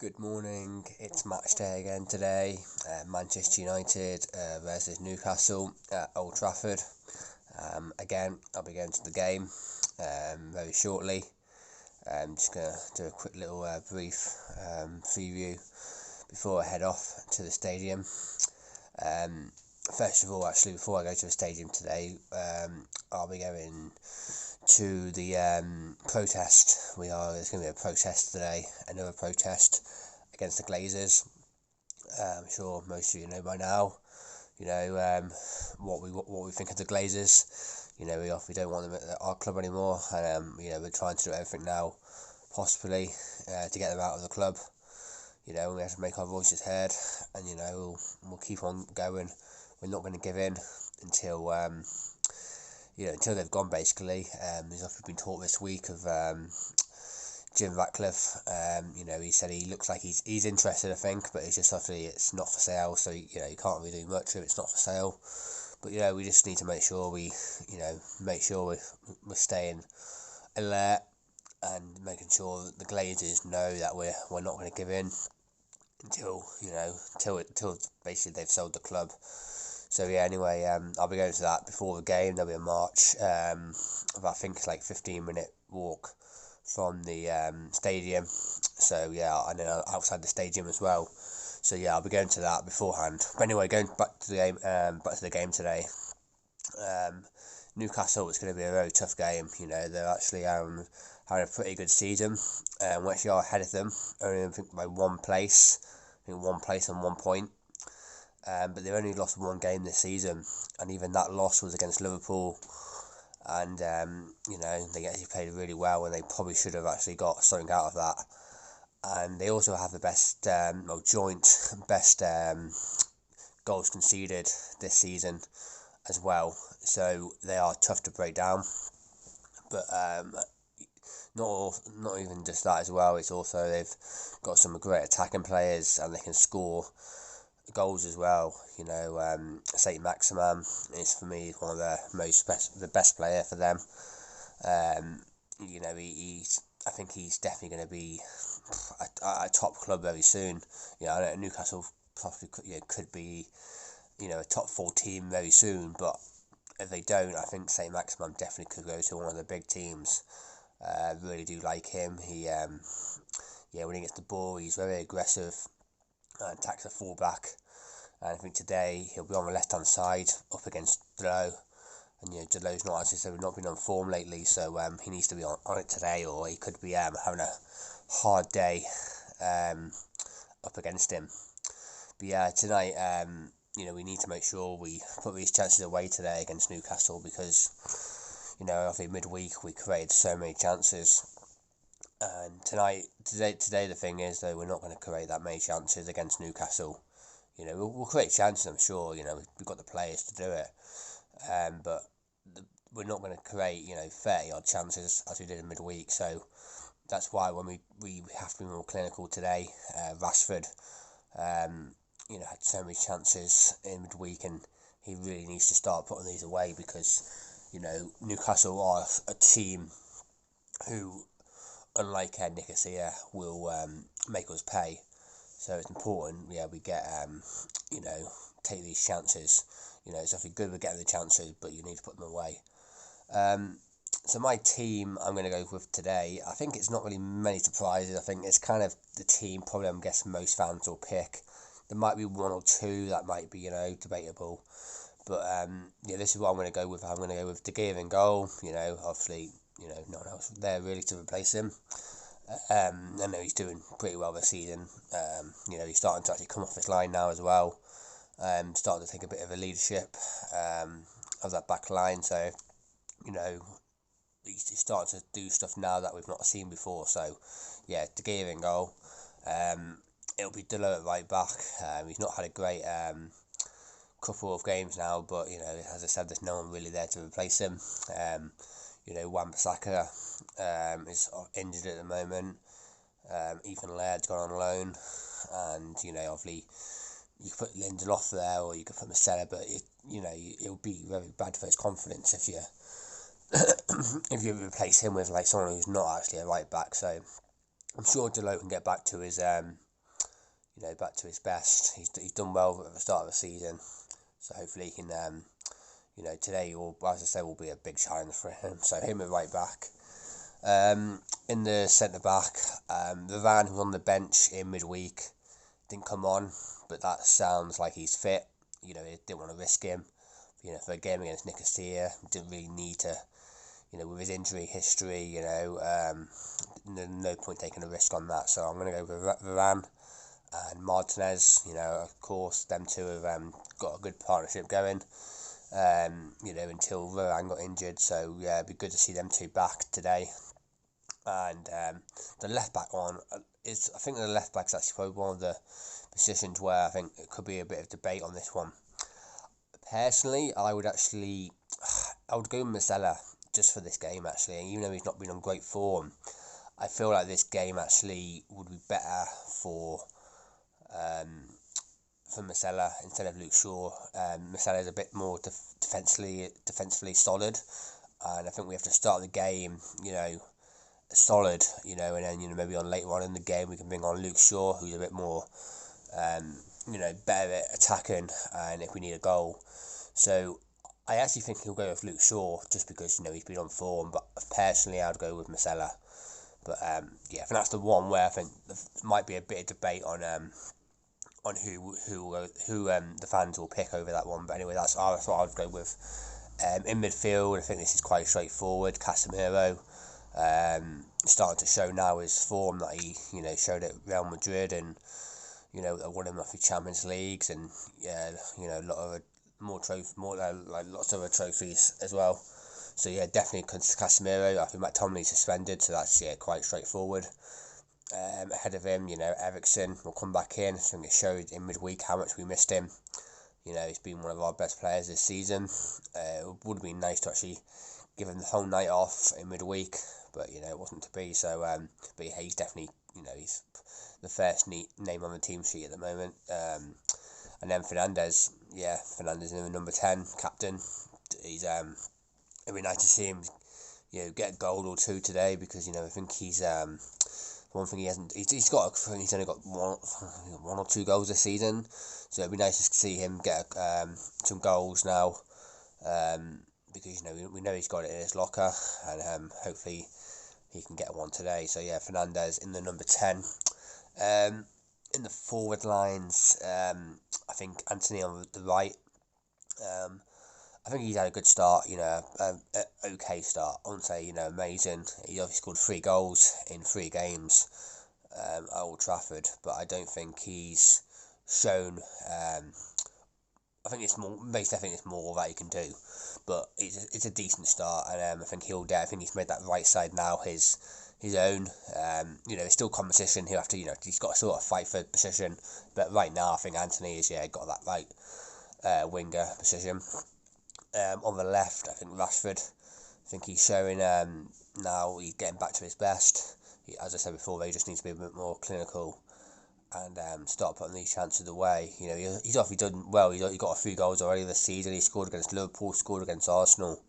Good morning, it's match day again today. Manchester United versus Newcastle at Old Trafford. Again, I'll be going to the game very shortly. I'm just going to do a quick little brief preview before I head off to the stadium. First of all, actually, before I go to the stadium today, I'll be going to the protest. There's going to be a protest today, another protest against the Glazers. I'm sure most of you know by now, what we think of the Glazers. We don't want them at our club anymore, and we're trying to do everything now, possibly, to get them out of the club. We have to make our voices heard, and we'll keep on going. We're not going to give in until until they've gone, basically. There's often been talk this week of Jim Ratcliffe. He said he looks like he's interested, I think, but it's just obviously it's not for sale, so you can't really do much if it's not for sale. But we just need to make sure we're staying alert and making sure that the Glazers know that we're not going to give in until basically they've sold the club. So anyway, I'll be going to that before the game. There'll be a march. I think it's like 15-minute walk from the stadium. So and then outside the stadium as well. So I'll be going to that beforehand. But anyway, going back to the game today. Newcastle, it's going to be a very tough game. They're actually having a pretty good season. We actually are ahead of them, only I think by one place. I think 1 place and 1 point. But they've only lost one game this season, and even that loss was against Liverpool. And they actually played really well, and they probably should have actually got something out of that. And they also have the best, joint best goals conceded this season as well. So they are tough to break down. But not even just that as well. It's also they've got some great attacking players, and they can score goals as well. Saint Maximin is for me one of the best player for them. I think he's definitely going to be a top club very soon. I know Newcastle probably could be a top 4 team very soon, but if they don't, I think Saint Maximin definitely could go to one of the big teams. Really do like him. He when he gets the ball, he's very aggressive and attacks the fullback. And I think today he'll be on the left hand side up against Delo. And Delo's not, as I said, not been on form lately, so he needs to be on it today, or he could be having a hard day up against him. But tonight, we need to make sure we put these chances away today against Newcastle, because I think midweek we created so many chances. And today the thing is, though, we're not going to create that many chances against Newcastle. We'll create chances, I'm sure. We've got the players to do it. But we're not going to create 30 odd chances as we did in midweek. So that's why when we have to be more clinical today. Rashford had so many chances in midweek, and he really needs to start putting these away, because Newcastle are a team who, unlike Newcastle, will make us pay. So it's important, we get, take these chances. It's definitely good we're getting the chances, but you need to put them away. So my team I'm going to go with today, I think it's not really many surprises. I think it's kind of the team probably I'm guessing most fans will pick. There might be one or two that might be, debatable. But, this is what I'm going to go with. I'm going to go with De Gea in goal. Obviously, no one else there really to replace him. I know he's doing pretty well this season. He's starting to actually come off his line now as well. Starting to take a bit of a leadership of that back line. So, he's starting to do stuff now that we've not seen before. So, De Gea in goal. It'll be Delo at right back. He's not had a great couple of games now, but as I said, there's no one really there to replace him. Wan-Bissaka is injured at the moment. Ethan Laird's gone on loan, and obviously you could put Lindelof there, or you could put Marcelo, but it would be very bad for his confidence if you if you replace him with someone who's not actually a right back. So I'm sure Delo can get back to his back to his best. He's done well at the start of the season, so hopefully he can, today, or as I say, will be a big challenge for him. So him at right back. In the centre back, Varane was on the bench in midweek, didn't come on, but that sounds like he's fit. He didn't want to risk him. For a game against Newcastle, didn't really need to. With his injury history, no point taking a risk on that. So I'm going to go with Varane and Martinez. Of course, them two have got a good partnership going. Until Varane got injured. So yeah, it'd be good to see them two back today. And the left back one I think the left back is actually probably one of the positions where I think it could be a bit of debate on this one. Personally, I would go with Marcella just for this game actually, and even though he's not been on great form, I feel like this game actually would be better for Marcella instead of Luke Shaw. Marcella is a bit more defensively solid, and I think we have to start the game, solid, and then maybe later on in the game we can bring on Luke Shaw, who's a bit more, better at attacking, and if we need a goal. So I actually think he'll go with Luke Shaw just because he's been on form. But personally, I'd go with Marcella. But I think that's the one where I think there might be a bit of debate on who the fans will pick over that one. But anyway, that's what I'd go with. In midfield, I think this is quite straightforward. Casemiro, starting to show now his form that he showed at Real Madrid, and won him off the Champions Leagues, and a lot of lots of other trophies as well. So yeah, definitely Casemiro. I think McTominay's suspended, so that's quite straightforward. Ahead of him, Eriksen will come back in. I think it showed in midweek how much we missed him. He's been one of our best players this season. It would have been nice to actually give him the whole night off in midweek, but it wasn't to be. So, but yeah, he's definitely he's the first name on the team sheet at the moment. And then Fernandes in the number 10 captain. He's it'd be nice to see him get a goal or two today, because I think he's one thing he's only got one or two goals this season, so it'd be nice to see him get some goals now, because we know he's got it in his locker, and hopefully he can get one today. So yeah, Fernandes in the number 10. In the forward lines, I think Anthony on the right. I think he's had a good start, okay start. I wouldn't say, amazing. He obviously scored 3 goals in 3 games at Old Trafford, but I don't think he's shown. I think it's more that he can do, but it's a decent start, and I think I think he's made that right side now his own. It's still competition. He'll have to, he's got to sort of fight for position, but right now I think Anthony has got that right winger position. On the left, I think Rashford. I think he's showing now he's getting back to his best. As I said before, he just needs to be a bit more clinical and start putting these chances away. He's obviously done well. He got a few goals already this season. He scored against Liverpool, scored against Arsenal.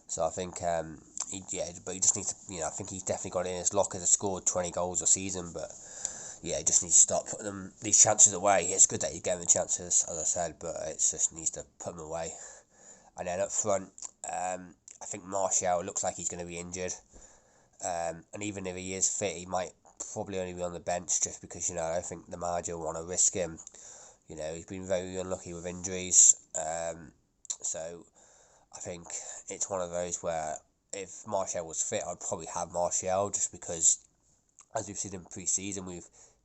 So I think but he just needs to. I think he's definitely got it in his locker to score 20 goals a season. But yeah, he just needs to start putting these chances away. It's good that he's getting the chances, as I said, but it just needs to put them away. And then up front, I think Martial looks like he's going to be injured. And even if he is fit, he might probably only be on the bench just because, I think the manager will want to risk him. He's been very unlucky with injuries. So I think it's one of those where if Martial was fit, I'd probably have Martial, just because, as we've seen in pre-season,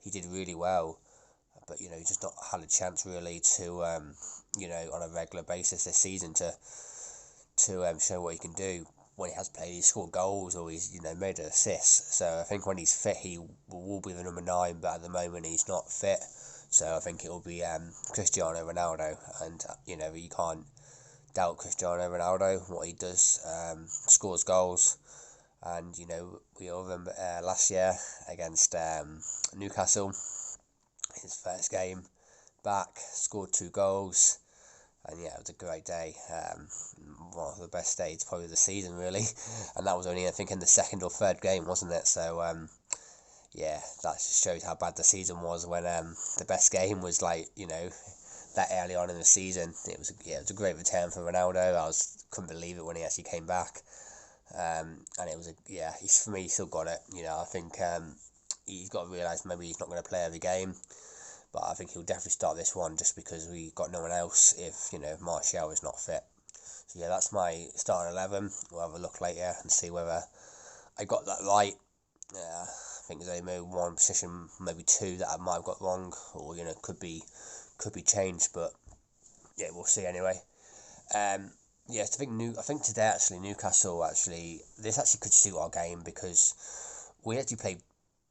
he did really well. But, he's just not had a chance really to, on a regular basis this season to show what he can do. When he has played, he's scored goals or he's, made an assist. So I think when he's fit, he will be the number 9, but at the moment he's not fit. So I think it will be Cristiano Ronaldo. And, you can't doubt Cristiano Ronaldo, what he does, scores goals. And, we all remember last year against Newcastle, his first game back, scored 2 goals. And yeah, it was a great day. One of the best days probably of the season, really. And that was only, I think, in the second or third game, wasn't it? So, yeah, that just shows how bad the season was when the best game was like, you know, that early on in the season. It was a great return for Ronaldo. Couldn't believe it when he actually came back. And it was he's, for me, he still got it. You know, I think he's got to realise maybe he's not going to play every game, but I think he'll definitely start this one just because we got no one else if, you know, Martial is not fit. So yeah, that's my starting 11. We'll have a look later and see whether I got that right. I think there's only maybe one position, maybe two that I might have got wrong, or, you know, could be changed, but yeah, we'll see anyway. Yeah, I think today actually Newcastle this actually could suit our game because we actually play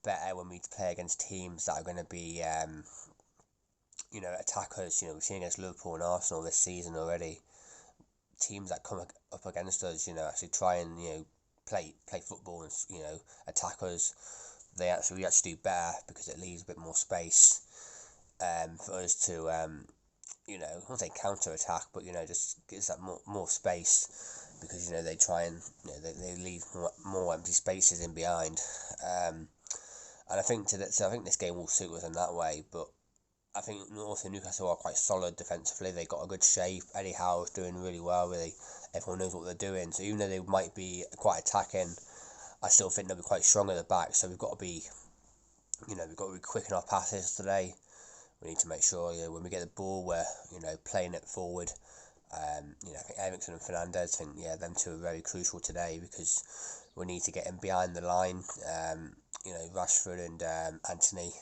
better when we play against teams that are going to be you know, attackers. You know, we've seen against Liverpool and Arsenal this season already. Teams that come up against us, you know, actually try and, you know, play football and, you know, attackers. We actually do better because it leaves a bit more space for us to you know, I won't say counter attack, but, you know, just gives that more space because, you know, they try and, you know, they leave more empty spaces in behind. And I think I think this game will suit us in that way, but I think also Newcastle are quite solid defensively. They got a good shape. Eddie Howe's doing really well. Really, everyone knows what they're doing. So even though they might be quite attacking, I still think they'll be quite strong at the back. So we've got to be quick in our passes today. We need to make sure, you know, when we get the ball, we're, you know, playing it forward. You know, I think Ericsson and Fernandez, them two are very crucial today because we need to get in behind the line. You know, Rashford and Anthony,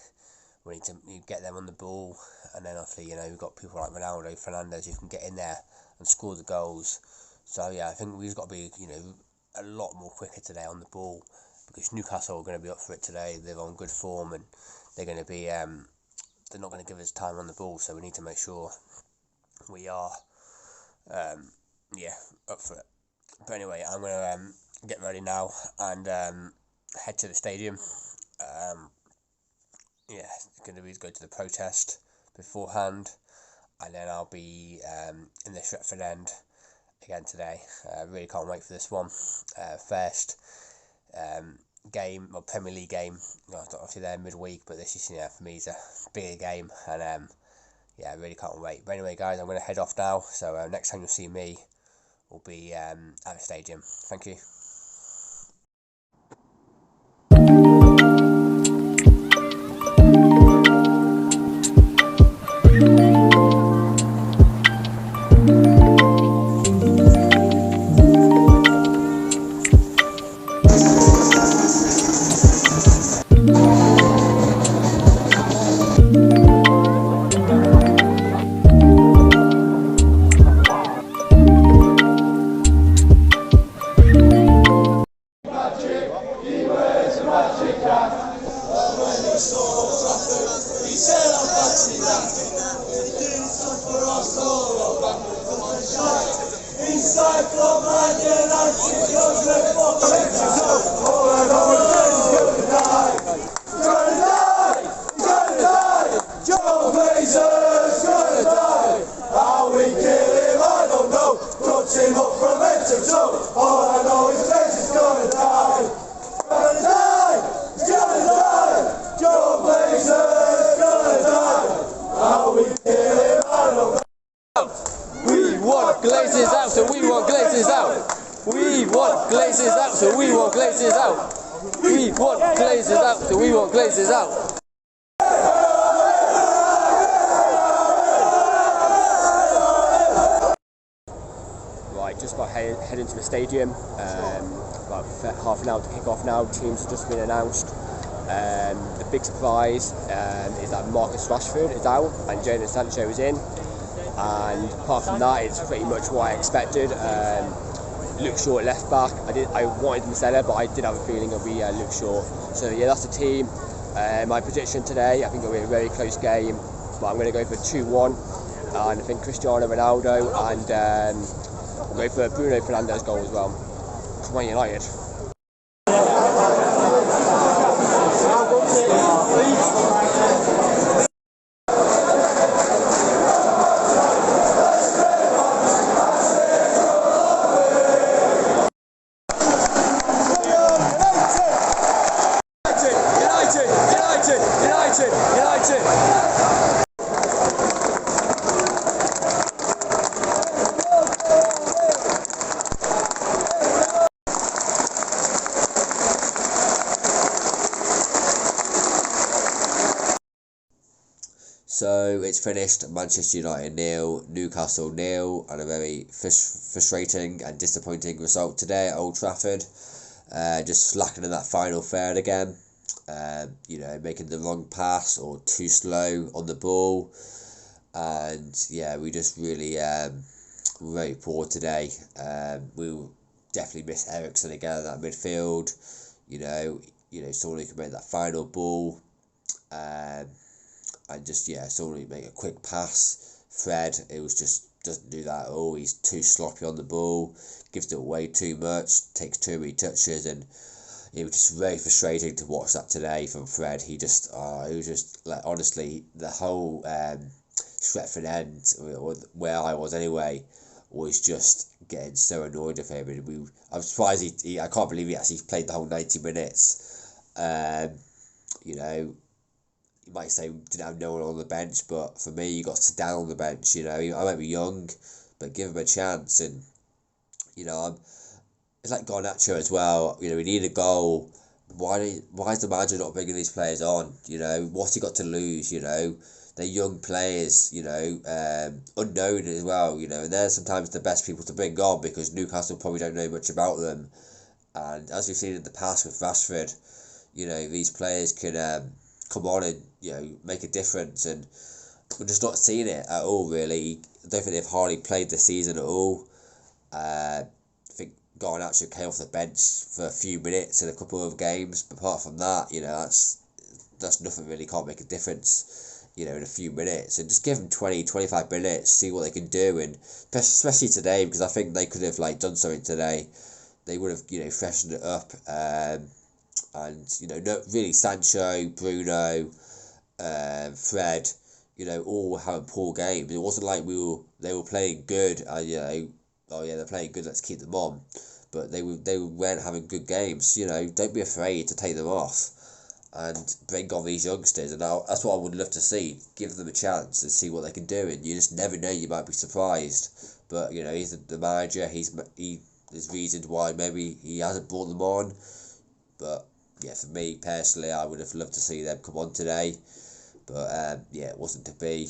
we need to get them on the ball, and then obviously, you know, we've got people like Ronaldo, Fernandez who can get in there and score the goals. So yeah, I think we've got to be, you know, a lot more quicker today on the ball because Newcastle are going to be up for it today. They're on good form and they're going to be they're not going to give us time on the ball, so we need to make sure we are up for it. But anyway, I'm going to get ready now and head to the stadium. It's going to be go to the protest beforehand, and then I'll be in the Stretford End again today. I really can't wait for this one. First game, or Premier League game. Obviously they're midweek, but this is, you know, for me is a bigger game, and I really can't wait. But anyway, guys, I'm going to head off now. So next time you'll see me will be at the stadium. Thank you. Glazers gonna die. How we kill him, I don't know. Touch him up from head to toe. All I know is Glazers gonna die. Gonna die. Gonna die. Joe Glazers gonna die. How we kill him, I don't know. We want Glazers out, so we want Glazers out. We want Glazers out, so we want Glazers out. We want Glazers out, so we want Glazers out. Right, just about heading to the stadium. About half an hour to kick off now. Teams have just been announced. The big surprise is that Marcus Rashford is out and Jadon Sancho is in. And apart from that, it's pretty much what I expected. Luke Shaw at left back. I wanted Marcelo, but I did have a feeling it'll be Luke Shaw. So yeah, that's the team. My prediction today, I think it'll be a very close game, but I'm going to go for 2-1, and I think Cristiano Ronaldo, and I'll go for Bruno Fernandes goal as well from Man United. United! So it's finished Manchester United 0, Newcastle 0, and a very frustrating and disappointing result today at Old Trafford. Just lacking in that final third again. Making the wrong pass or too slow on the ball. And yeah, we just really very poor today. We definitely miss Ericsson again in that midfield. Someone who can make that final ball. And just someone who make a quick pass. Fred, it was just doesn't do that at all. He's too sloppy on the ball, gives it away too much, takes too many touches, and it was just very frustrating to watch that today from Fred. He was just like, honestly, the whole Stretford end, or where I was anyway, was just getting so annoyed of him. And I'm surprised I can't believe he actually played the whole 90 minutes. You might say we didn't have no one on the bench, but for me, you got to sit down on the bench. I might be young, but give him a chance. And it's like Garnacho as well. We need a goal. Why is the manager not bringing these players on? What's he got to lose? They're young players. Unknown as well. And they're sometimes the best people to bring on because Newcastle probably don't know much about them. And as we've seen in the past with Rashford, these players can come on and make a difference, and we're just not seeing it at all. Really, I don't think they've hardly played this season at all. I think Garnacho came off the bench for a few minutes in a couple of games, but apart from that, that's nothing really. Can't make a difference, in a few minutes, and just give them 20-25 minutes, see what they can do, and especially today, because I think they could have done something today. They would have freshened it up. And really Sancho, Bruno, Fred, all having poor games. It wasn't like they were playing good. They're playing good. Let's keep them on. But they weren't having good games. Don't be afraid to take them off, and bring on these youngsters. And that's what I would love to see. Give them a chance and see what they can do. And you just never know. You might be surprised. But he's the manager. There's reasons why maybe he hasn't brought them on, but. Yeah, for me personally, I would have loved to see them come on today, but it wasn't to be.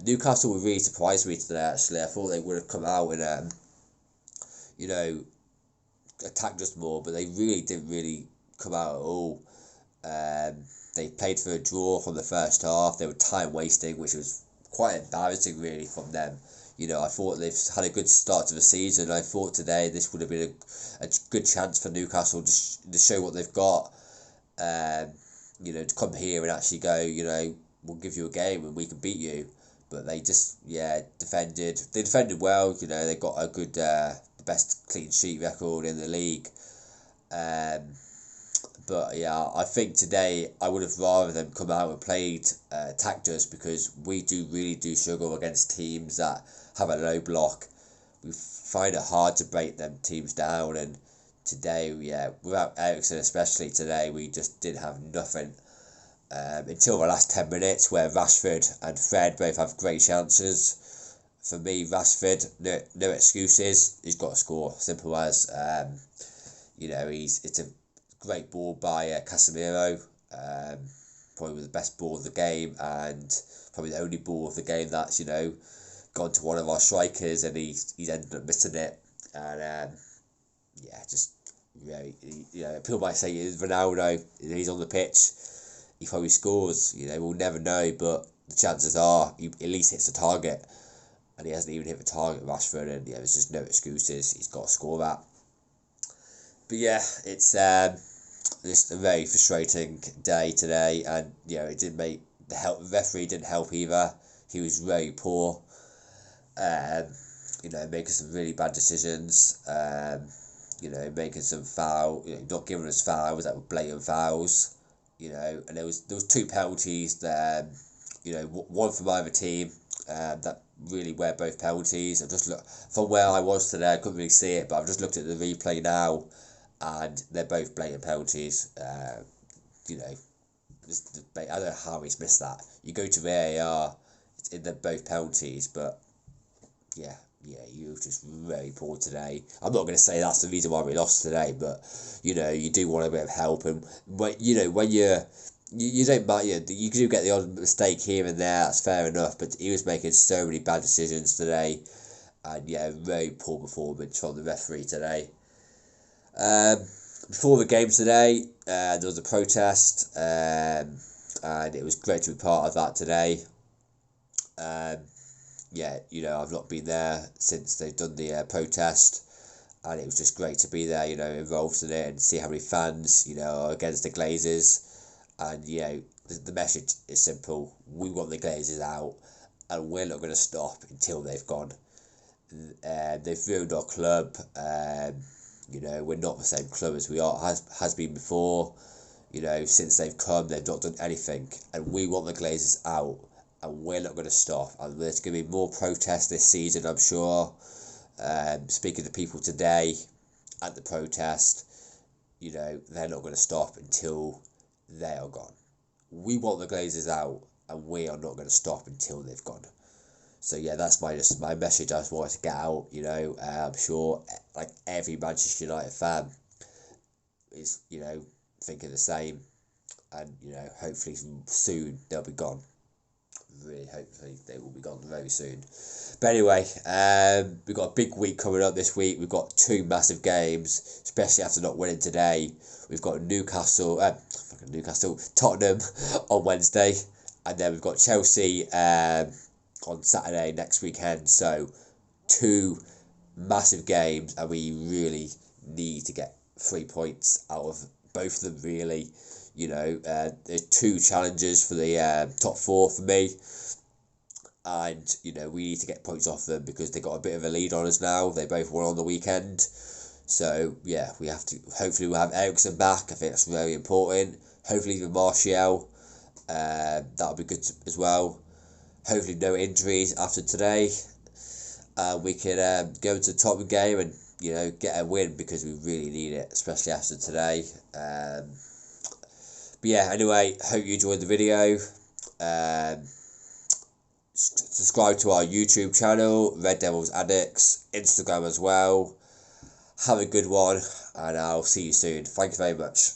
Newcastle were really surprised me today. Actually, I thought they would have come out and attacked us more, but they didn't really come out at all. They played for a draw from the first half. They were time wasting, which was quite embarrassing really from them. I thought they've had a good start to the season. I thought today this would have been a good chance for Newcastle to show what they've got. To come here and actually go, we'll give you a game and we can beat you. But they just, defended. They defended well. They got a good, the best clean sheet record in the league. But yeah, I think today I would have rather them come out and attacked us, because we really do struggle against teams that have a low block. We find it hard to break them teams down, and today, without Ericsson especially today, we just did have nothing until the last 10 minutes where Rashford and Fred both have great chances. For me, Rashford, no excuses. He's got to score. Simple as. It's a great ball by Casemiro, probably the best ball of the game, and probably the only ball of the game that's gone to one of our strikers, and he's ended up missing it. And people might say it's Ronaldo. He's on the pitch, he probably scores. We'll never know, but the chances are he at least hits the target, and he hasn't even hit the target, Rashford. And there's just no excuses. He's got to score that. But it's just a very frustrating day today, and it didn't make the referee didn't help either. He was very poor, making some really bad decisions, making some not giving us fouls that were blatant fouls, and there was two penalties there, one from either team, that really were both penalties. I've just looked from where I was today, I couldn't really see it, but I've just looked at the replay now, and they're both blatant penalties. I don't know how he's missed that. You go to VAR, they're both penalties, but you were just very poor today. I'm not going to say that's the reason why we lost today, but you do want a bit of help, and when you're you don't mind. You do get the odd mistake here and there. That's fair enough. But he was making so many bad decisions today, and yeah, very poor performance from the referee today. Before the game today, there was a protest, and it was great to be part of that today. Yeah, I've not been there since they've done the protest, and it was just great to be there, involved in it and see how many fans, are against the Glazers. And, the message is simple. We want the Glazers out, and we're not going to stop until they've gone. They've ruined our club. We're not the same club as we has been before. Since they've come, they've not done anything, and we want the Glazers out, and we're not going to stop. And there's going to be more protests this season, I'm sure. Speaking to people today at the protest, they're not going to stop until they are gone. We want the Glazers out, and we are not going to stop until they've gone. So yeah, that's my message I just wanted to get out. I'm sure like every Manchester United fan is thinking the same, and hopefully soon they'll be gone. Really, hopefully they will be gone very soon. But anyway, we've got a big week coming up this week. We've got 2 massive games, especially after not winning today. We've got Tottenham on Wednesday, and then we've got Chelsea on Saturday next weekend. So 2 massive games, and we really need to get 3 points out of both of them, really. There's 2 challenges for the top 4 for me, and we need to get points off them because they got a bit of a lead on us now. They both won on the weekend, so yeah, we have to. Hopefully we'll have Eriksen back. I think that's very important. Hopefully even Martial, that'll be good as well. Hopefully no injuries after today. We can go into the Tottenham game and get a win, because we really need it, especially after today. But yeah, anyway, hope you enjoyed the video. Subscribe to our YouTube channel, Red Devils Addicts, Instagram as well. Have a good one, and I'll see you soon. Thank you very much.